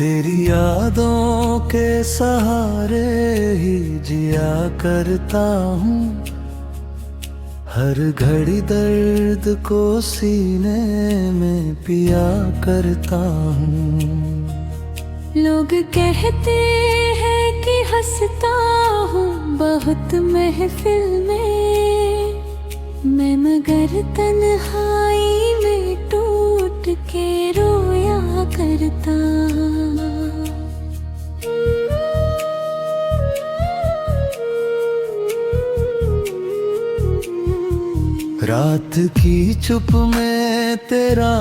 तेरी यादों के सहारे ही जिया करता हूँ। हर घड़ी दर्द को सीने में पिया करता हूँ। लोग कहते हैं कि हंसता हूँ बहुत महफिल में, मैं मगर तन्हाई में टूट के रोया करता। रात की चुप में तेरा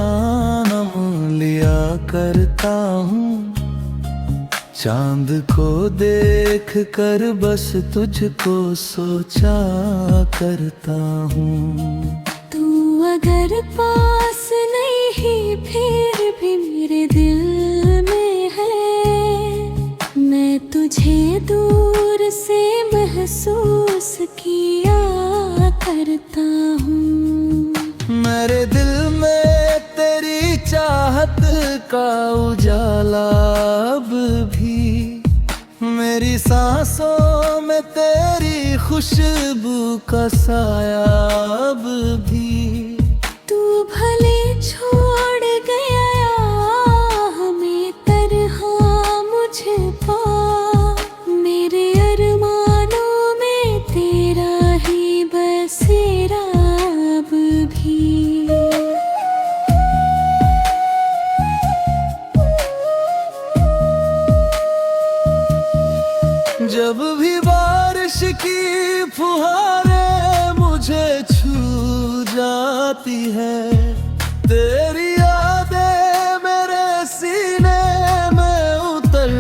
नाम लिया करता हूँ। चांद को देख कर बस तुझको सोचा करता हूँ। तू अगर पास नहीं फिर भी मेरे दिल में है, मैं तुझे दूर से महसूस किया करता हूँ। मेरे दिल में तेरी चाहत का उजाला अब भी, मेरी सांसों में तेरी खुशबू का साया अब भी। तू भले छोड़ गया हमें तरह मुझे पा, मेरे अरमानों में तेरा ही बसेरा अब भी। जब भी बारिश की फुहारें मुझे छू जाती है, तेरी यादें मेरे सीने में उतर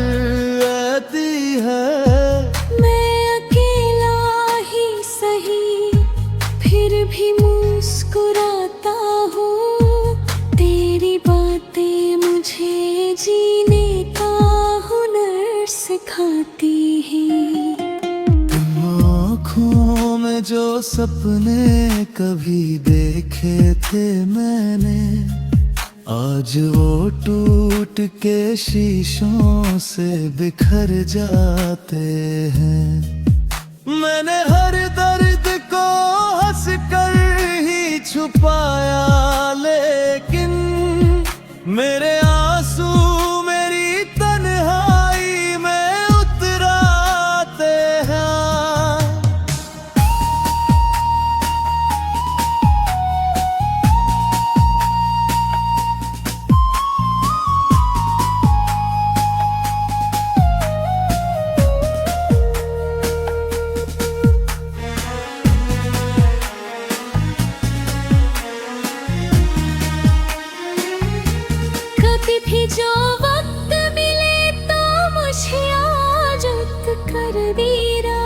आती है। मैं अकेला ही सही फिर भी मुस्कुराता हूँ, तेरी बातें मुझे जीने का हुनर सिखाती हैं। आँखों में जो सपने कभी देखे थे मैंने, आज वो टूट के शीशों से बिखर जाते हैं। मैंने हर दर्द को हंस कर ही छुपाया, लेकिन मेरे आंसू मेरी तन्हाई में उतराते हैं। कभी भी जो वक्त मिले तो मुझे आजत कर दीरा,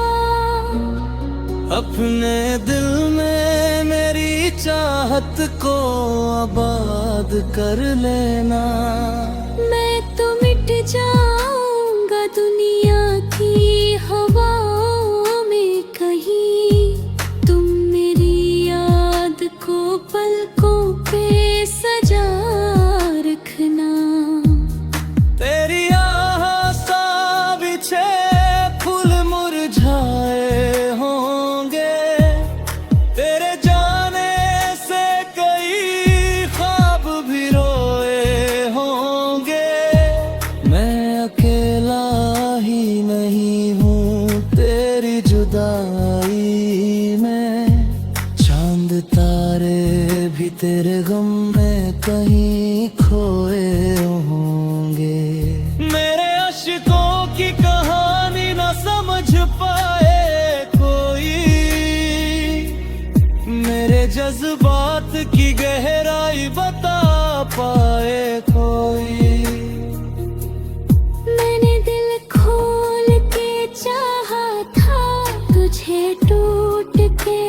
अपने दिल में मेरी चाहत को आबाद कर लेना। मैं तो मिट जाऊंगा दुनिया की हवाओं में कहीं, तुम मेरी याद को पलकों पे सजा रखना। तेरी आशा बिछे फूल मुरझाए होंगे, तेरे जाने से कई ख्वाब भी रोए होंगे। मैं अकेला ही नहीं हूँ तेरी जुदाई में, चांद तारे भी तेरे गम में कहीं खोए होंगे। मेरे अश्कों की कहानी न समझ पाए कोई, मेरे जज्बात की गहराई बता पाए कोई। मैंने दिल खोल के चाहा था तुझे टूट के,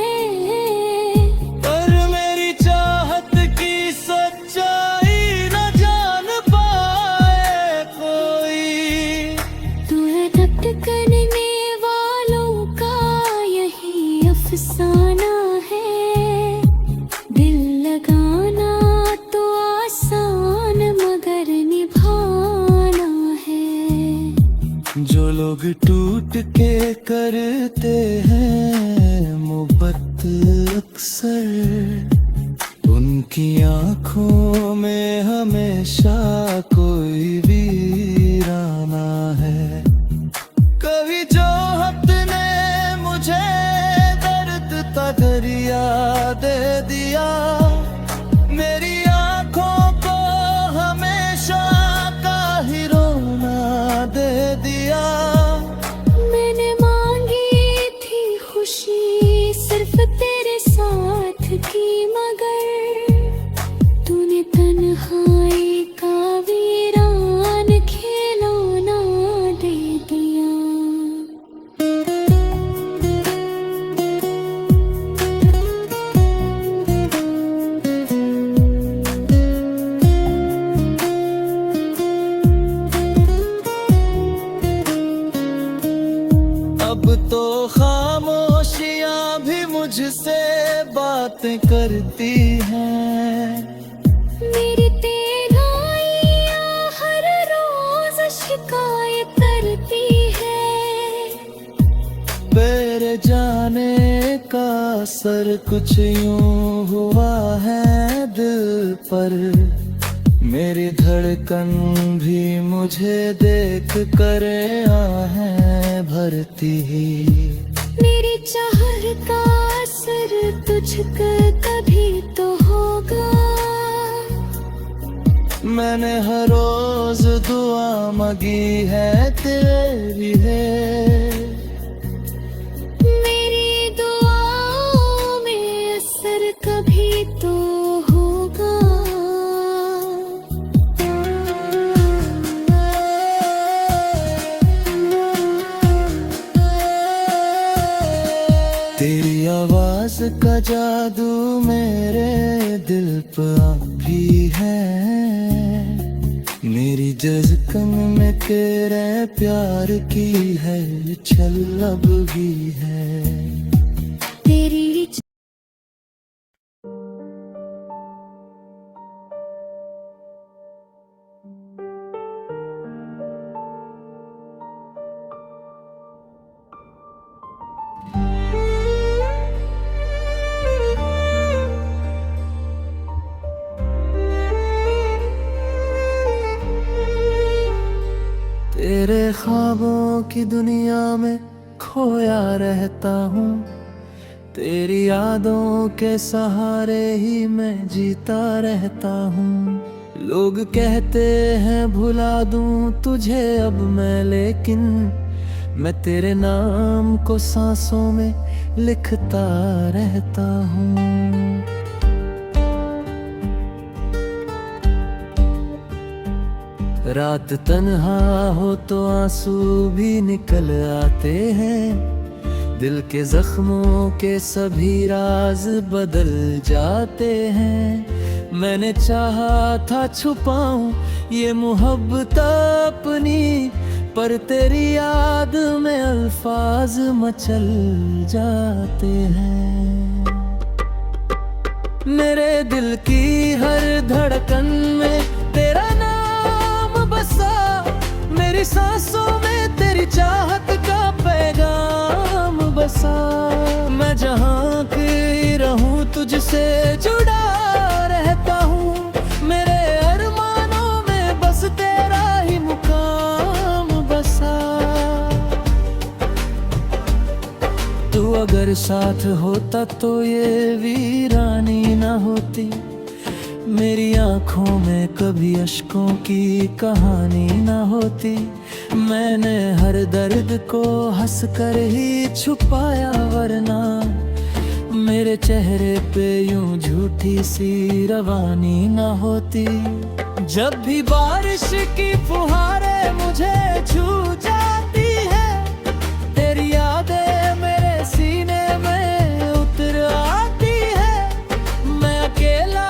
पर मेरी चाहत की सच्चाई न जान पाए कोई। तू अडप्ट करने वालों का यही अफसाना है, दिल लगाना तो आसान मगर निभाना अक्सर उनकी आंखों में हमेशा कोई वीराना है। कभी जो अपने मुझे दर्द का दरिया दे दिया, मेरी आंखों को हमेशा का ही रोना दे दिया। मैंने मांगी थी खुशी सिर्फ तेरे साथ की, मगर तूने तन्हाई का वीरान खिलौना दे दिया। अब तो खामोशियां भी मुझसे बातें करती हैं। मेरी तेराइयां हर रोज शिकायत करती है। मेरे जाने का असर कुछ यूं हुआ है दिल पर, मेरी धड़कन भी मुझे देख कर आहें भरती। मेरी चाहत का असर तुझ पर कभी तो होगा। मैंने हर रोज दुआ मांगी है तेरी है। मेरी दुआओं में असर कभी तो होगा। तेरी आवाज का जादू मेरे दिल पर भी है। मेरी धड़कन में तेरे प्यार की है छलक भी है। तेरी तेरे ख्वाबों की दुनिया में खोया रहता हूँ। तेरी यादों के सहारे ही मैं जीता रहता हूँ। लोग कहते हैं भुला दूँ तुझे अब मैं, लेकिन मैं तेरे नाम को सांसों में लिखता रहता हूँ। रात तन्हा हो तो आंसू भी निकल आते हैं। दिल के जख्मों के सभी राज बदल जाते हैं। मैंने चाहा था छुपाऊं ये मोहब्बत अपनी, पर तेरी याद में अल्फाज मचल जाते हैं। मेरे दिल की हर धड़कन में तेरा बसा, मेरी सांसों में तेरी चाहत का पैगाम बसा। मैं जहाँ की रहूं तुझसे जुड़ा रहता हूँ। मेरे अरमानों में बस तेरा ही मुकाम बसा। तू अगर साथ होता तो ये वीरानी ना होती। मेरी आंखों में कभी अश्कों की कहानी ना होती। मैंने हर दर्द को हंस कर ही छुपाया, वरना मेरे चेहरे पे यूं झूठी सी रवानी ना होती। जब भी बारिश की फुहारें मुझे छू जाती है, तेरी यादें मेरे सीने में उतर आती है। मैं अकेला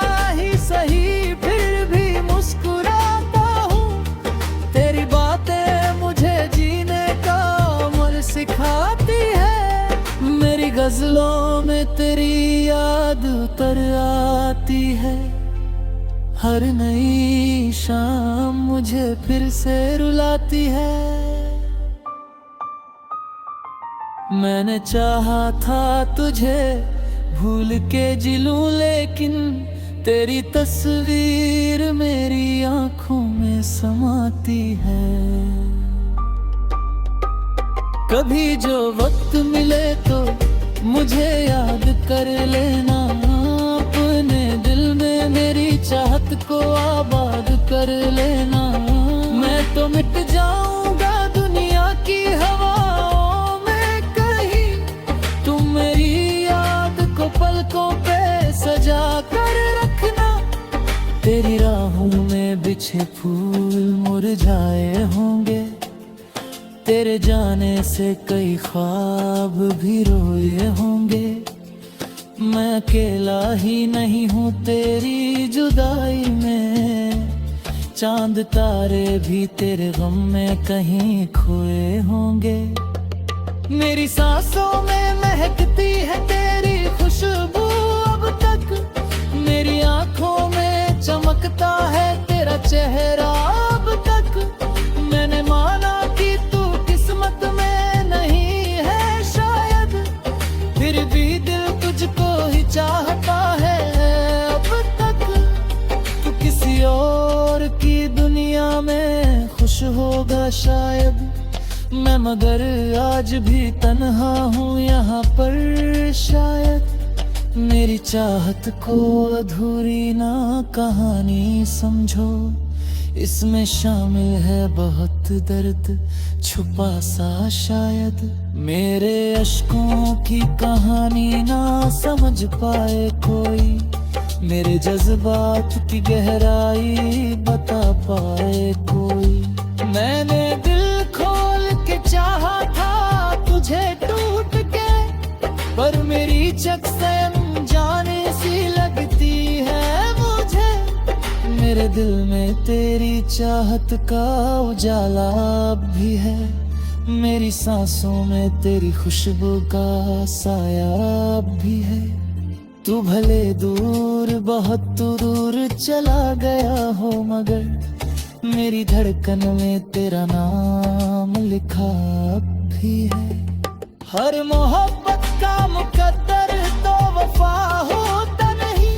सही फिर भी मुस्कुराता हूँ। तेरी बातें मुझे जीने का अमल सिखाती है। मेरी गजलों में तेरी याद उतर आती है। हर नई शाम मुझे फिर से रुलाती है। मैंने चाहा था तुझे भूल के जी लूं, लेकिन तेरी तस्वीर मेरी आंखों में समाती है। कभी जो वक्त मिले तो मुझे याद कर लेना, अपने दिल में मेरी चाहत को आबाद कर लेना। मैं तो मिट जाऊंगा दुनिया की हवाओं में कहीं, तुम मेरी याद को पलकों पे सजा कर रखना। तेरी राहों में बिछे फूल मुरझाए होंगे, तेरे जाने से कई ख्वाब भी रोए होंगे। मैं अकेला ही नहीं हूँ तेरी जुदाई में, चांद तारे भी तेरे गम में कहीं खोए होंगे। मेरी सांसों में महकती है तेरी खुशबू अब तक, मेरी आंखों में चमकता है तेरा चेहरा अब तक। मैंने माना कि तू किस्मत में नहीं है शायद, फिर भी दिल तुझको ही चाहता है अब तक। तू किसी और की दुनिया में खुश होगा शायद, मैं मगर आज भी तन्हा हूँ यहाँ पर शायद। मेरी चाहत को अधूरी ना कहानी समझो, इसमें शामिल है बहुत दर्द छुपा सा शायद। मेरे अश्कों की कहानी ना समझ पाए कोई, मेरे जज्बात की गहराई बता पाए कोई। मैंने दिल खोल के चाहा था तुझे टूट के, पर मेरी चकसम जाने सी लगती है मुझे। मेरे दिल में तेरी चाहत का उजाला भी है, मेरी सांसों में तेरी खुशबू का साया भी है। तू भले दूर बहुत दूर चला गया हो, मगर मेरी धड़कन में तेरा नाम लिखा भी है। हर मोहब्बत का मुकद्दर तो वफा होता नहीं,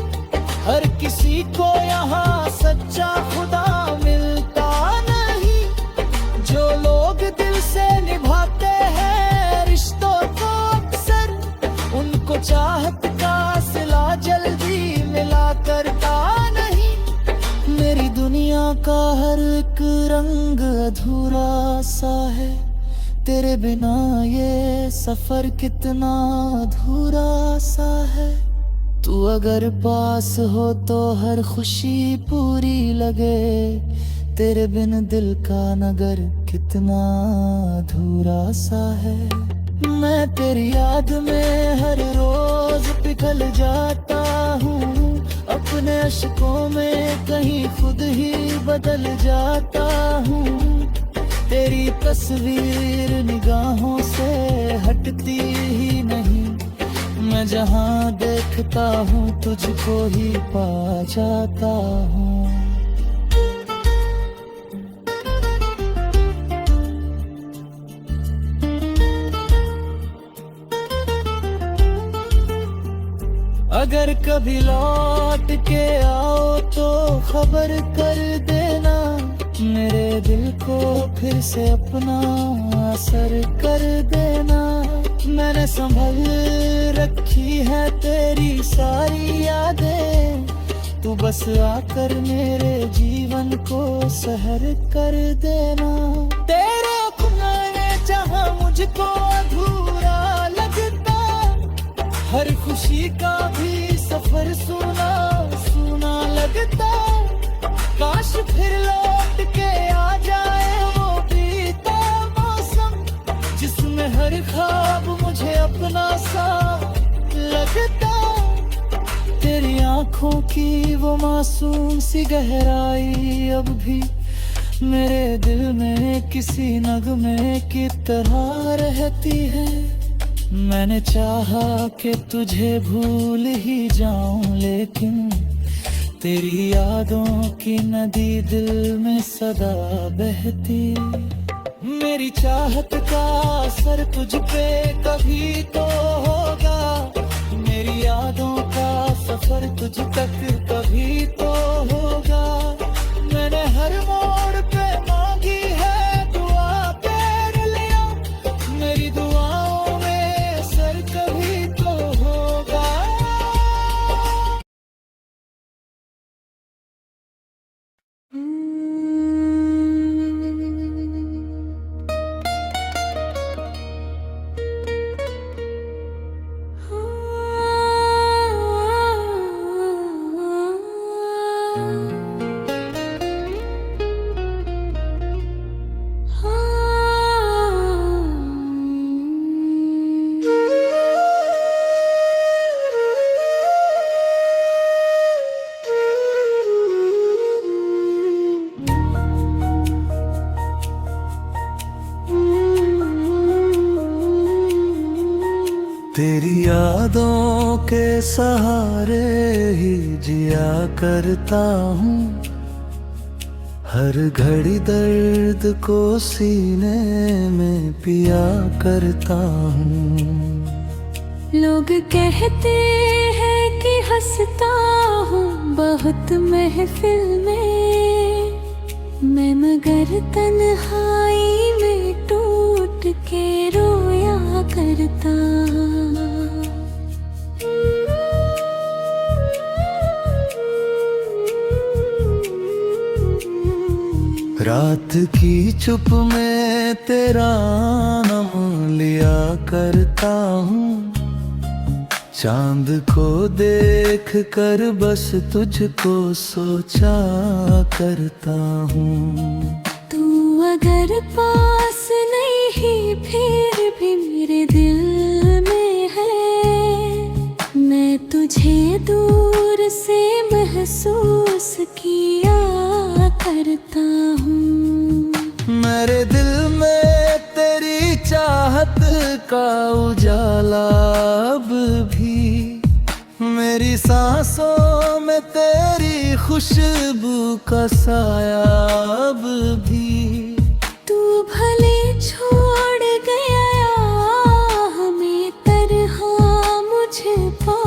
हर किसी को यहाँ सच्चा खुदा मिलता नहीं। जो लोग दिल से निभाते हैं रिश्तों को अक्सर, उनको चाहत का सिला जल्दी मिला करता नहीं। मेरी दुनिया का हर एक रंग अधूरा सा है, तेरे बिना ये सफर कितना अधूरा सा है। तू अगर पास हो तो हर खुशी पूरी लगे, तेरे बिन दिल का नगर कितना अधूरा सा है। मैं तेरी याद में हर रोज पिघल जाता हूँ, अपने अश्कों में कहीं खुद ही बदल जाता हूँ। तेरी तस्वीर निगाहों से हटती ही नहीं, मैं जहाँ देखता हूँ तुझको ही पा जाता हूँ। अगर कभी लौट के आओ तो खबर कर देना, मेरे दिल को फिर से अपना असर कर देना। मैंने संभल रखी है तेरी सारी यादें, तू बस आकर मेरे जीवन को सहर कर देना। तेरे अपनाने जहाँ मुझको अधूरा लगता, हर खुशी का भी सफर सुना सुना लगता। काश फिर लौट के आ जाए वो बीता मौसम, जिसमें हर ख्वाब मुझे अपना सा लगता। तेरी आंखों की वो मासूम सी गहराई अब भी मेरे दिल में किसी नगमे की तरह रहती है। मैंने चाहा कि तुझे भूल ही जाऊं, लेकिन तेरी यादों की नदी दिल में सदा बहती। मेरी चाहत का असर तुझ पे कभी तो होगा, मेरी याद सफर तुझ तक कभी तो होगा। मैंने हर मोड़ पे मांगी है दुआ तेरे लिया, मेरी दुआओं में असर कभी तो होगा। तेरी यादों के सहारे ही जिया करता हूँ, हर घड़ी दर्द को सीने में पिया करता हूँ। लोग कहते हैं कि हंसता हूँ बहुत महफिल में, मैं मगर तन्हाई में टूट के रोया करता। रात की चुप में तेरा नाम लिया करता हूँ, चांद को देख कर बस तुझको सोचा करता हूँ। तू अगर पास नहीं फिर भी मेरे दिल में है, मैं तुझे दूर से महसूस किया करता हूँ। मेरे दिल में तेरी चाहत का उजाला अब भी, मेरी सांसों में तेरी खुशबू का साया अब भी। तू भले छोड़ गया हमें तरह मुझे पा,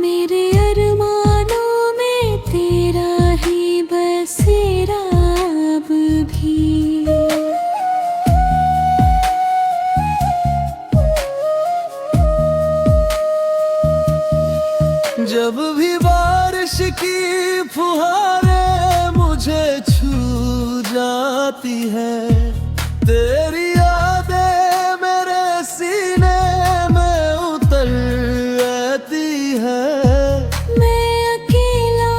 मेरे अरमानों में तेरा ही बसेरा अब भी। जब भी बारिश की फुहारें मुझे छू जाती है, तेरी यादें मेरे सीने में उतर आती है। मैं अकेला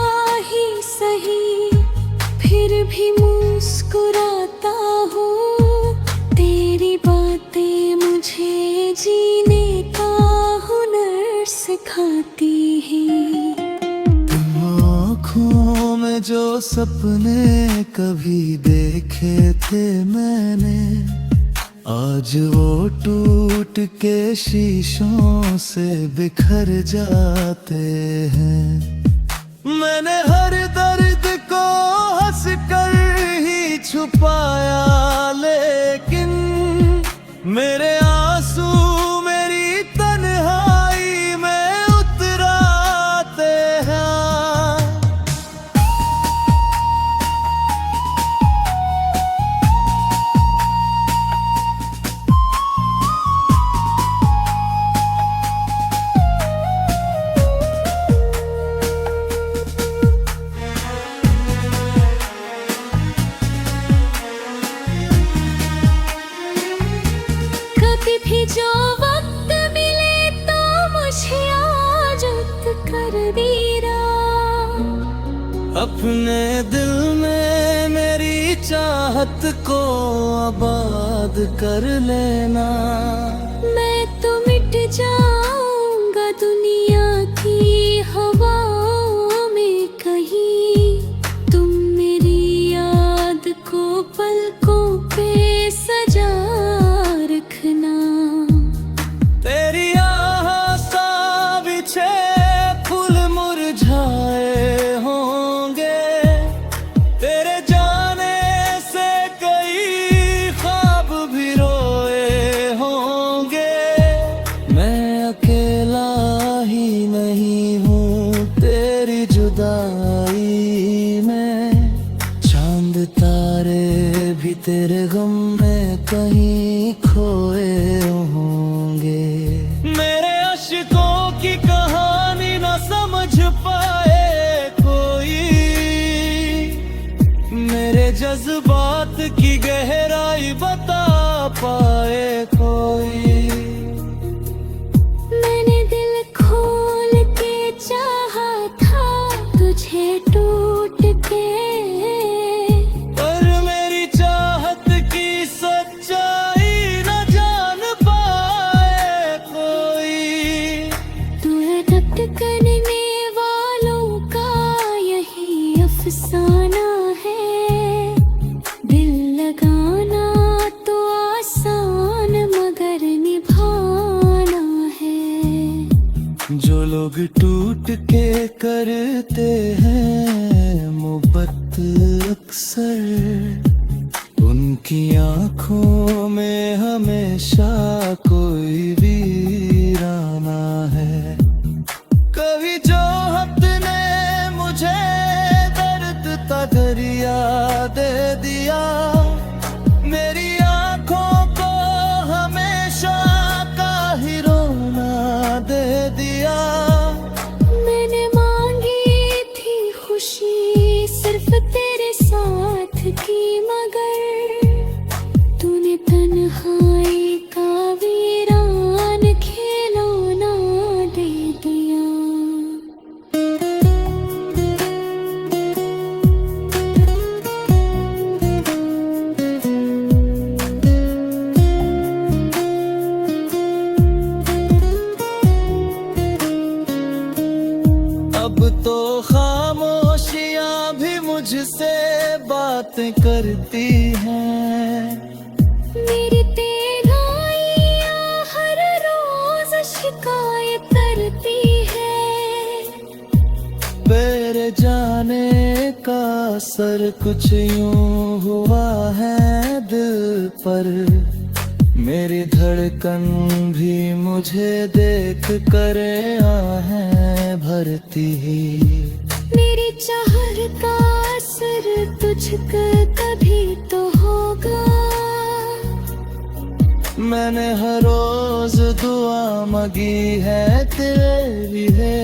ही सही फिर भी मुस्कुराता हूँ, तेरी बातें मुझे जीने का हुनर सिखाती हैं। आँखों में जो सपने कभी देखे थे मैंने, आज वो टूट के शीशों से बिखर जाते हैं। मैंने हर दर्द को हंस कर ही छुपाया, लेकिन मेरे आंसू मेरी तन्हाई में उतराते हैं। कभी भी जो वक्त मिले तो मुझे आजत कर दीरा, अपने दिल में मेरी चाहत को आबाद कर लेना। मैं तो मिट जाऊंगा दुनिया की हवाओं में कहीं, तुम मेरी याद को पलकों पे सजा रखना। तेरी आशा बिछे फूल मुरझाए होंगे, तेरे जाने से कई ख्वाब भी रोए होंगे। मैं अकेला मेरे गम में कहीं खोए होंगे। मेरे अश्कों की कहानी न समझ पाए कोई, मेरे जज्बात की गहराई बता पाए कोई। मैंने दिल खोल के चाहा था तुझे टूट के, पर मेरी चाहत की सच्चाई न जान पाए कोई। तू अडप्ट करने वालों का यही अफसाना है। दिल लगाना तो आसान मगर निभाना है। जो लोग टूट के करते हैं मोहब्बत अक्सर, उनकी आंखों में हमेशा कोई वीराना है। कभी जो अपने मुझे दर्द का दरिया दे दिया, मेरी आंखों को हमेशा का ही रोना दे दिया। मैंने मांगी थी खुशी सिर्फ तेरे साथ की, मगर तूने तन्हाई का वीरान खिलौना दे दिया। अब तो खामोशियां भी मुझसे बातें करती हैं। मेरी तेराइयां हर रोज शिकायत करती है। मेरे जाने का असर कुछ यूं हुआ है दिल पर, मेरी धड़कन भी मुझे देख कर आहें भरती। मेरी चाहत का असर तुझको कभी तो होगा। मैंने हर रोज दुआ मांगी है तेरी है।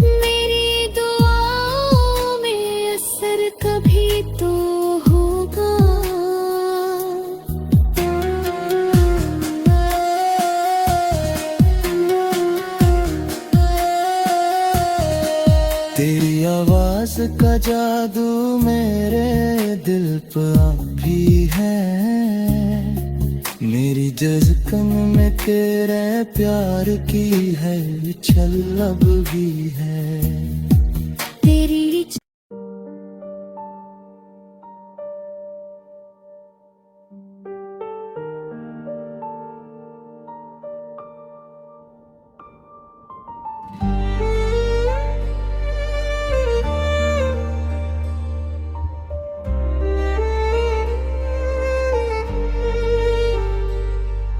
मेरी दुआओं में असर कभी तो होगा। तेरी आवाज का जादू मेरे दिल पर भी है। मेरी धड़कन में तेरे प्यार की है छलक भी है। तेरी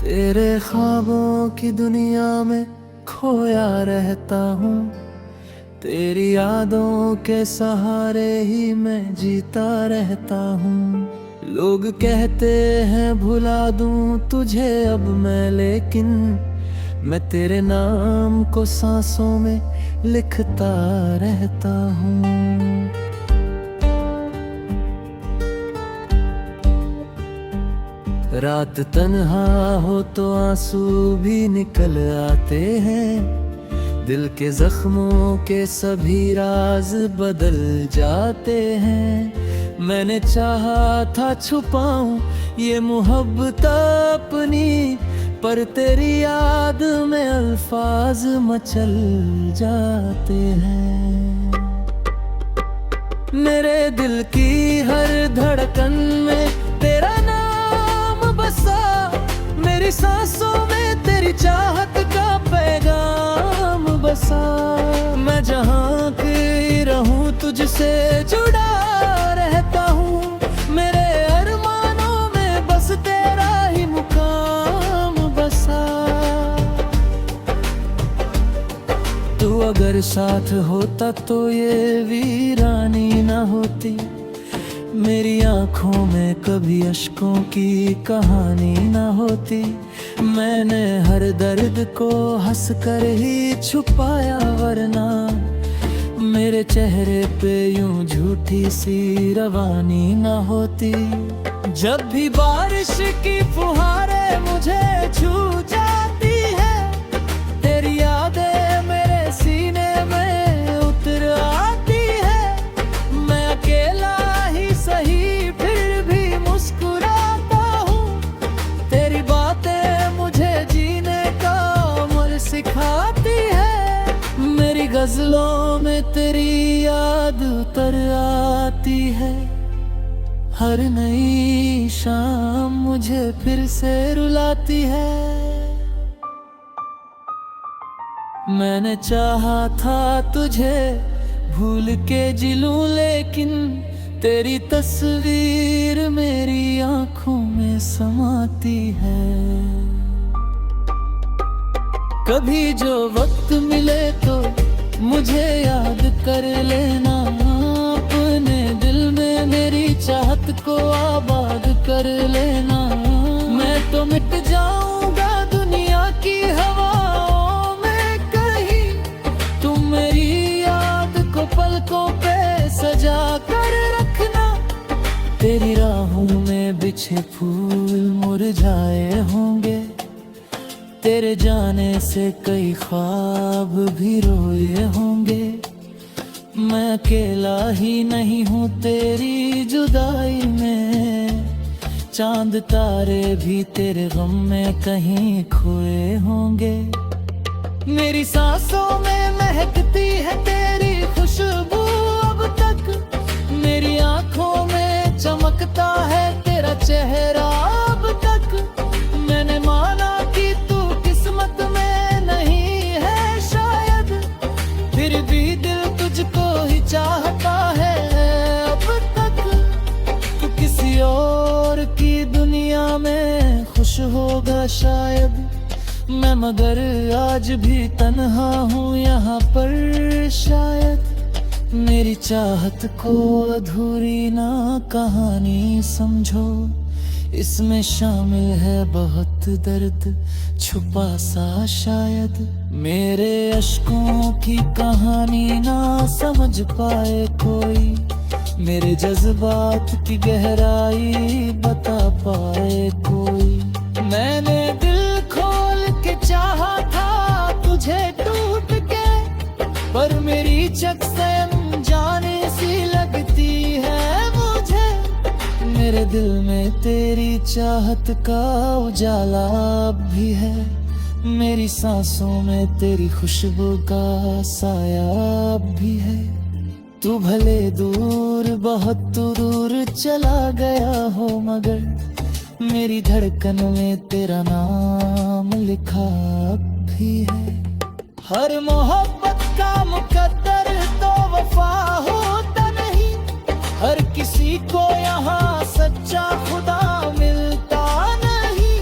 तेरे ख्वाबों की दुनिया में खोया रहता हूँ, तेरी यादों के सहारे ही मैं जीता रहता हूँ। लोग कहते हैं भुला दूँ तुझे अब मैं, लेकिन मैं तेरे नाम को सांसों में लिखता रहता हूँ। रात तन्हा हो तो आंसू भी निकल आते हैं, दिल के जख्मों के सभी राज बदल जाते हैं। मैंने चाहा था छुपाऊं ये मोहब्बत अपनी, पर तेरी याद में अल्फाज मचल जाते हैं। मेरे दिल की हर धड़कन में तेरा बसा, मेरी सांसों में तेरी चाहत का पैगाम बसा। मैं जहाँ की रहूं तुझसे जुड़ा रहता हूँ, मेरे अरमानों में बस तेरा ही मुकाम बसा। तू अगर साथ होता तो ये वीरानी ना होती, मेरी आंखों में कभी अश्कों की कहानी ना होती। मैंने हर दर्द को हंस कर ही छुपाया, वरना मेरे चेहरे पे यूं झूठी सी रवानी ना होती। जब भी बारिश की फुहारें मुझे छू जाती है, तेरी यादें मेरे सीने में उतर आती है। मैं अकेला ही सही फिर भी मुस्कुराता हूँ, तेरी बातें मुझे जीने का अमल सिखाती है। मेरी गजलों में तेरी याद उतर आती है, हर नई शाम मुझे फिर से रुलाती है। मैंने चाहा था तुझे भूल के जी लूं, लेकिन तेरी तस्वीर मेरी आंखों में समाती है। कभी जो वक्त मिले तो मुझे याद कर लेना, अपने दिल में मेरी चाहत को आबाद कर लेना। मैं तो मिट जाऊंगा दुनिया की हवाओं में कहीं, तुम मेरी याद को पलकों पे सजा कर रखना। तेरी राहों में बिछे फूल मुरझाए होंगे, तेरे जाने से कई ख्वाब भी रोए होंगे। मैं अकेला ही नहीं हूँ तेरी जुदाई में, चांद तारे भी तेरे गम में कहीं खोए होंगे। मेरी सांसों में महकती है तेरी खुशबू अब तक, मेरी आंखों में चमकता है तेरा चेहरा अब तक। मैंने माना कि तू किस्मत में नहीं है शायद, फिर भी दिल तुझको ही चाहता है अब तक। तू किसी और की दुनिया में खुश होगा शायद, मैं मगर आज भी तन्हा हूँ यहाँ पर शायद। मेरी चाहत को अधूरी ना कहानी समझो, इसमें शामिल है बहुत दर्द छुपा सा शायद। मेरे अश्कों की कहानी ना समझ पाए कोई, मेरे जज्बात की गहराई बता पाए कोई। मैंने दिल खोल के चाहा था तुझे टूट के, पर मेरी चक से अनजाने सी लगती है मुझे। मेरे दिल में तेरी चाहत का उजाला अब भी है, मेरी सांसों में तेरी खुशबू का साया अब भी है। तू भले दूर बहुत दूर चला गया हो, मगर मेरी धड़कन में तेरा नाम लिखा अब भी है। हर मोहब्बत का मुकद्दर तो वफा होता नहीं, हर किसी को यहाँ सच्चा खुदा मिलता नहीं।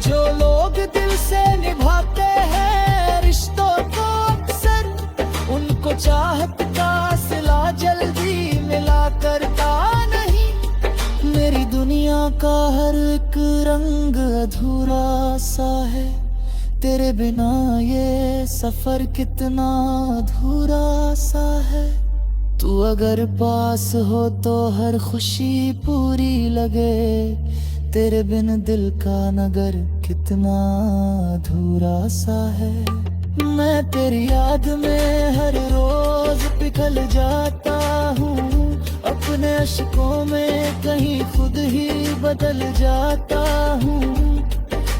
जो लोग दिल से निभाते हैं रिश्तों को अक्सर, उनको चाहत का सिला जल्दी मिला करता नहीं। मेरी दुनिया का हर एक रंग अधूरा सा है, तेरे बिना ये सफर कितना अधूरा सा है। तू अगर पास हो तो हर खुशी पूरी लगे, तेरे बिन दिल का नगर कितना अधूरा सा है। मैं तेरी याद में हर रोज पिघल जाता हूँ, अपने अश्कों में कहीं खुद ही बदल जाता हूँ।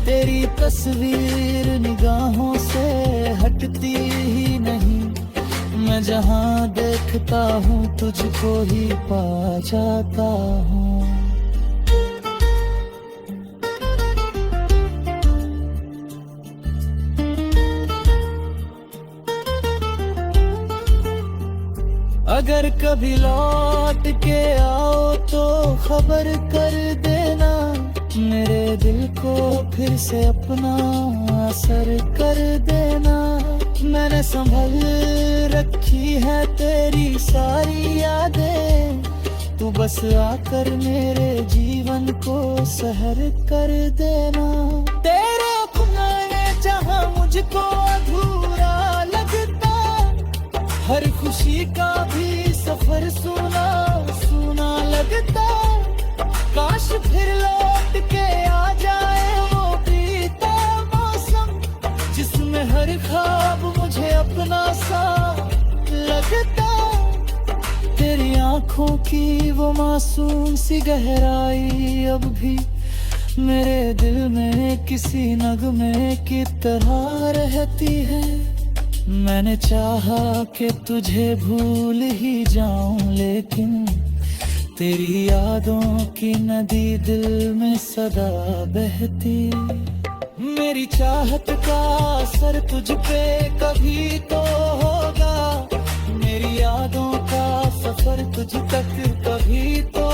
तेरी तस्वीर निगाहों से हटती ही नहीं, मैं जहाँ देखता हूँ तुझको ही पा जाता हूँ। अगर कभी लौट के आओ तो खबर कर देना, मेरे दिल को फिर से अपना असर कर देना। मैंने संभल रखी है तेरी सारी यादें, तू बस आकर मेरे जीवन को सहर कर देना। तेरे अपनाए जहाँ मुझको अधूरा लगता, हर खुशी का भी सफर सुना सुना लगता। काश फिर लौट के आ जाए वो बीता मौसम, जिसमें हर ख्वाब मुझे अपना सा लगता। तेरी आंखों की वो मासूम सी गहराई अब भी मेरे दिल में किसी नगमे की तरह रहती है। मैंने चाहा कि तुझे भूल ही जाऊं, लेकिन तेरी यादों की नदी दिल में सदा बहती। मेरी चाहत का असर तुझ पे कभी तो होगा, मेरी यादों का सफर तुझ तक कभी तो